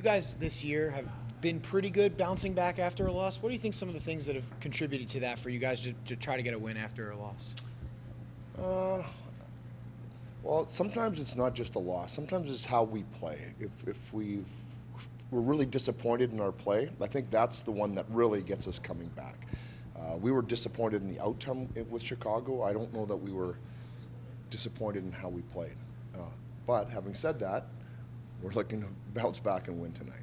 You guys this year have been pretty good bouncing back after a loss. What do you think some of the things that have contributed to that for you guys to try to get a win after a loss? Well, sometimes it's not just a loss. Sometimes it's how we play. If we're really disappointed in our play, I think that's the one that really gets us coming back. We were disappointed in the outcome with Chicago. I don't know that we were disappointed in how we played. But having said that, we're looking to bounce back and win tonight.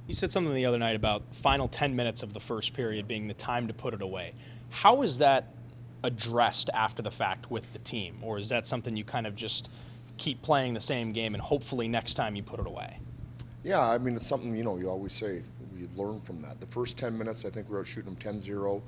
You said something the other night about final 10 minutes of the first period being the time to put it away. How is that addressed after the fact with the team? Or is that something you kind of just keep playing the same game and hopefully next time you put it away? Yeah, I mean, it's something, you always say we learn from that. The first 10 minutes, I think we were shooting them 10-0,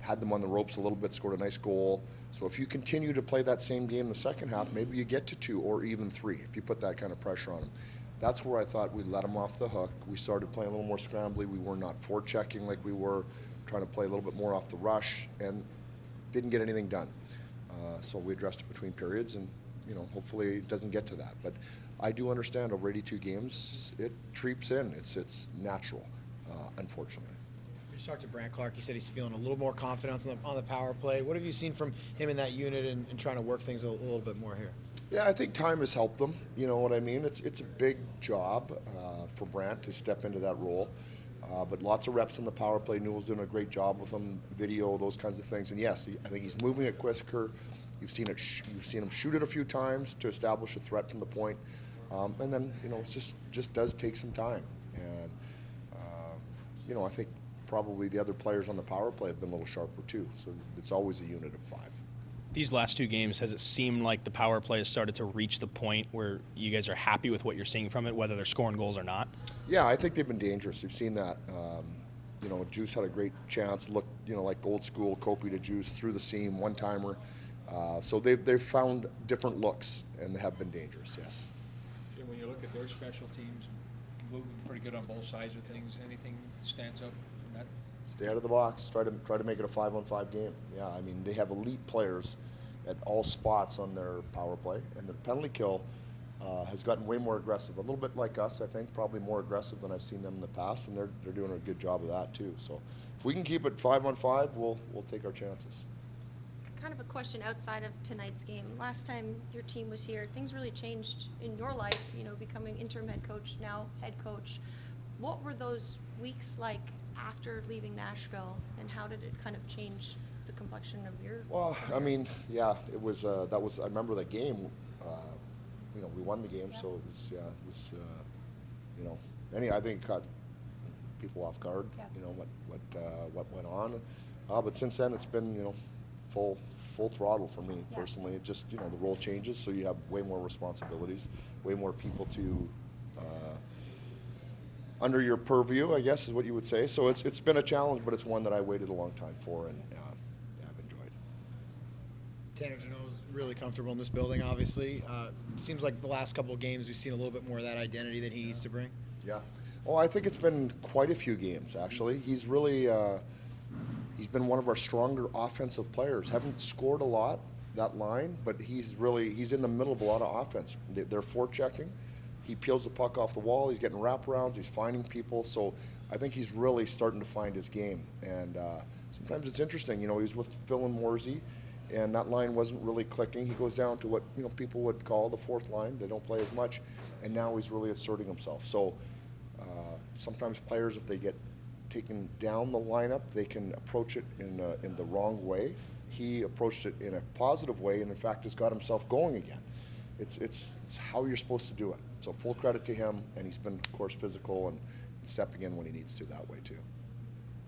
had them on the ropes a little bit, scored a nice goal. So if you continue to play that same game in the second half, maybe you get to 2 or even 3 if you put that kind of pressure on them. That's where I thought we let them off the hook. We started playing a little more scrambly. We were not forechecking like we were, trying to play a little bit more off the rush, and didn't get anything done. So we addressed it between periods, and hopefully it doesn't get to that. But I do understand over 82 games, it creeps in. It's natural, unfortunately. We just talked to Brant Clark. He said he's feeling a little more confidence on the power play. What have you seen from him in that unit and trying to work things a little bit more here? Yeah, I think time has helped them. You know what I mean? It's a big job for Brant to step into that role. But lots of reps on the power play. Newell's doing a great job with him, video, those kinds of things. And yes, I think he's moving it quicker. You've seen him shoot it a few times to establish a threat from the point. And then it just does take some time. And I think probably the other players on the power play have been a little sharper too. So it's always a unit of 5. These last 2 games, has it seemed like the power play has started to reach the point where you guys are happy with what you're seeing from it, whether they're scoring goals or not? Yeah, I think they've been dangerous. You've seen that. Juice had a great chance, looked, like old school, Kopi to Juice, through the seam, one-timer. So they've found different looks, and they have been dangerous, yes. Jim, when you look at their special teams, moving pretty good on both sides of things, anything stands up from that? Stay out of the box. Try to make it a 5-on-5 game. Yeah, I mean, they have elite players at all spots on their power play, and their penalty kill has gotten way more aggressive. A little bit like us, I think, probably more aggressive than I've seen them in the past, and they're doing a good job of that too. So if we can keep it 5-on-5, we'll take our chances. Kind of a question outside of tonight's game. Last time your team was here, things really changed in your life, becoming interim head coach, now head coach. What were those weeks like after leaving Nashville, and how did it kind of change the complexion of your career? Well, I mean, yeah, it was, I remember that game, we won the game, so I think it caught people off guard, what went on. But since then, it's been, full throttle for me personally. It just, the role changes, so you have way more responsibilities, way more people to, under your purview, I guess is what you would say. So it's been a challenge, but it's one that I waited a long time for, and I've enjoyed. Tanner Jeannot's really comfortable in this building, obviously. It seems like the last couple of games we've seen a little bit more of that identity that he needs to bring. Yeah. Well, I think it's been quite a few games, actually. He's really he's been one of our stronger offensive players. Haven't scored a lot, that line, but he's in the middle of a lot of offense. They're forechecking. He peels the puck off the wall. He's getting wraparounds. He's finding people. So I think he's really starting to find his game. And sometimes it's interesting. He was with Phil and Morsey, and that line wasn't really clicking. He goes down to what people would call the 4th line. They don't play as much, and now he's really asserting himself. So sometimes players, if they get taken down the lineup, they can approach it in the wrong way. He approached it in a positive way, and in fact has got himself going again. It's how you're supposed to do it. So full credit to him, and he's been, of course, physical and stepping in when he needs to that way too.